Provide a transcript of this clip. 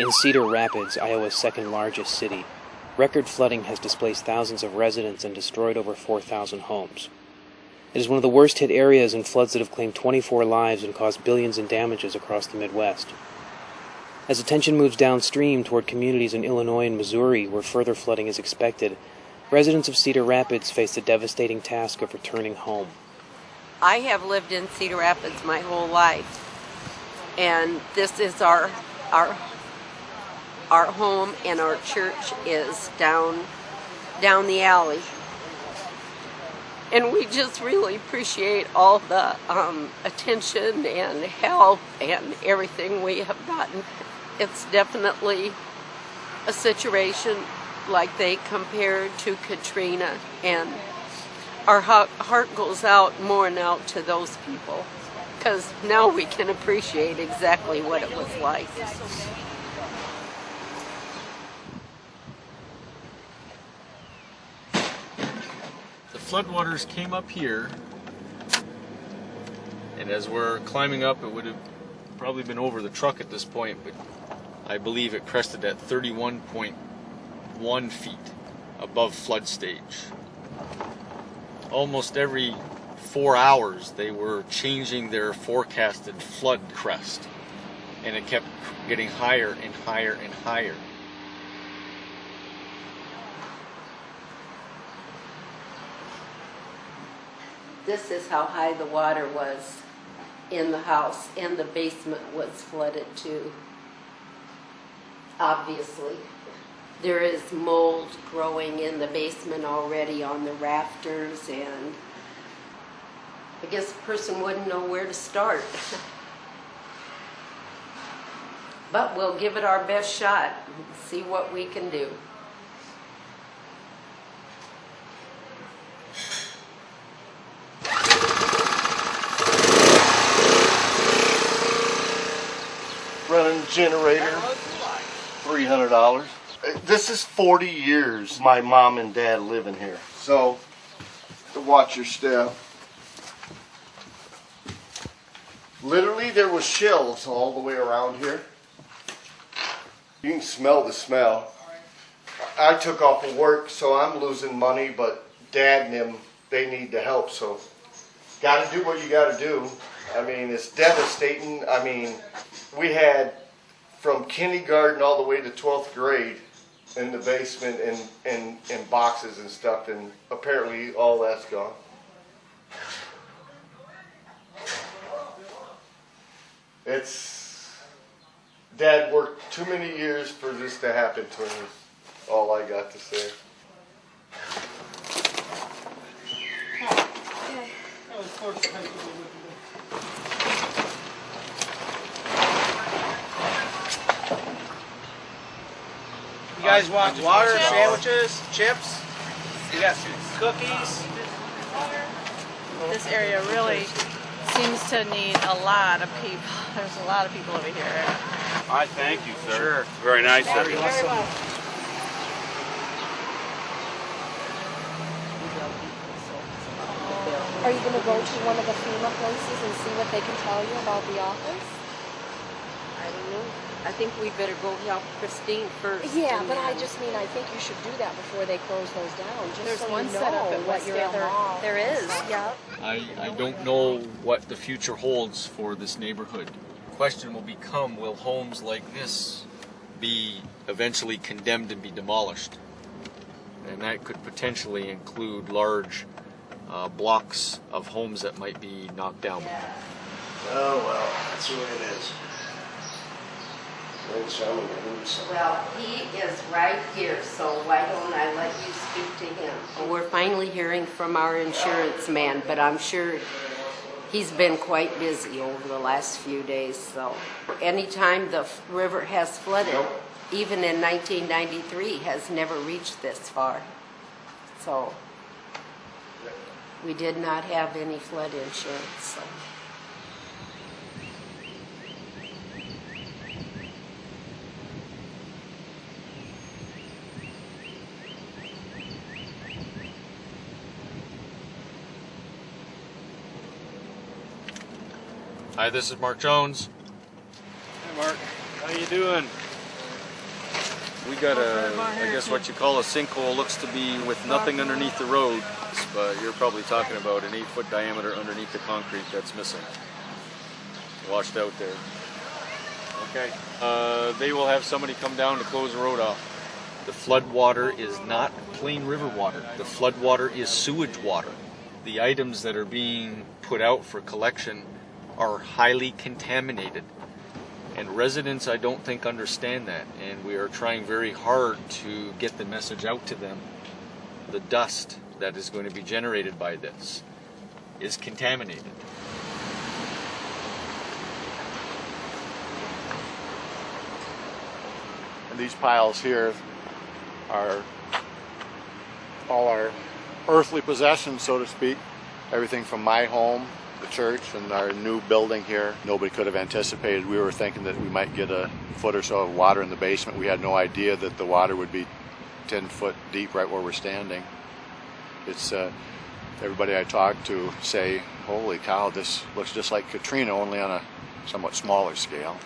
In Cedar Rapids, Iowa's second largest city, record flooding has displaced thousands of residents and destroyed over 4,000 homes. It is one of the worst hit areas in floods that have claimed 24 lives and caused billions in damages across the Midwest. As attention moves downstream toward communities in Illinois and Missouri where further flooding is expected, residents of Cedar Rapids face the devastating task of returning home. I have lived in Cedar Rapids my whole life, and this is our home, and our church is down the alley. And we just really appreciate all the attention and help and everything we have gotten. It's definitely a situation like they compared to Katrina, and our heart goes out more and out to those people, because now we can appreciate exactly what it was like. The floodwaters came up here, and as we're climbing up, it would have probably been over the truck at this point, but I believe it crested at 31.1 feet above flood stage. Almost every 4 hours they were changing their forecasted flood crest, and it kept getting higher and higher and higher. This is how high the water was in the house, and the basement was flooded too. Obviously, there is mold growing in the basement already on the rafters, and I guess a person wouldn't know where to start. But we'll give it our best shot and see what we can do. Running generator, $300. This is 40 years my mom and dad living here. So, watch your step. Literally, there was shells all the way around here. You can smell the smell. I took off of work, so I'm losing money, but Dad and them, they need the help, so got to do what you got to do. I mean, it's devastating. I mean, we had from kindergarten all the way to 12th grade in the basement and boxes and stuff, and apparently all that's gone. Dad worked too many years for this to happen to him, is all I got to say. You guys want water, sandwiches, chips? You got some cookies? This area really seems to need a lot of people. There's a lot of people over here. I thank you, sir. Sure. Very nice, sir. Very well. Are you going to go to one of the FEMA places and see what they can tell you about the office? I don't know. I think we better go help Christine first. Yeah, but I just mean, I think you should do that before they close those down. Just There's so one you know set up at what your other. There is, yeah. I don't know what the future holds for this neighborhood. The question will become, will homes like this be eventually condemned and be demolished? And that could potentially include large blocks of homes that might be knocked down. Oh, well, that's the way it is. Well, he is right here, so why don't I let you speak to him? We're finally hearing from our insurance man, but I'm sure he's been quite busy over the last few days. So anytime the river has flooded, even in 1993, has never reached this far. So we did not have any flood insurance. So. Hi, this is Mark Jones. Hey, Mark. How you doing? We got I guess what you call a sinkhole. Looks to be with nothing underneath the road, but you're probably talking about an 8-foot diameter underneath the concrete that's missing. Washed out there. Okay. They will have somebody come down to close the road off. The flood water is not plain river water. The flood water is sewage water. The items that are being put out for collection are highly contaminated. And residents, I don't think, understand that. And we are trying very hard to get the message out to them. The dust that is going to be generated by this is contaminated. And these piles here are all our earthly possessions, so to speak. Everything from my home, the church, and our new building here. Nobody could have anticipated. We were thinking that we might get a foot or so of water in the basement. We had no idea that the water would be 10 foot deep right where we're standing. It's everybody I talk to say, holy cow, this looks just like Katrina, only on a somewhat smaller scale.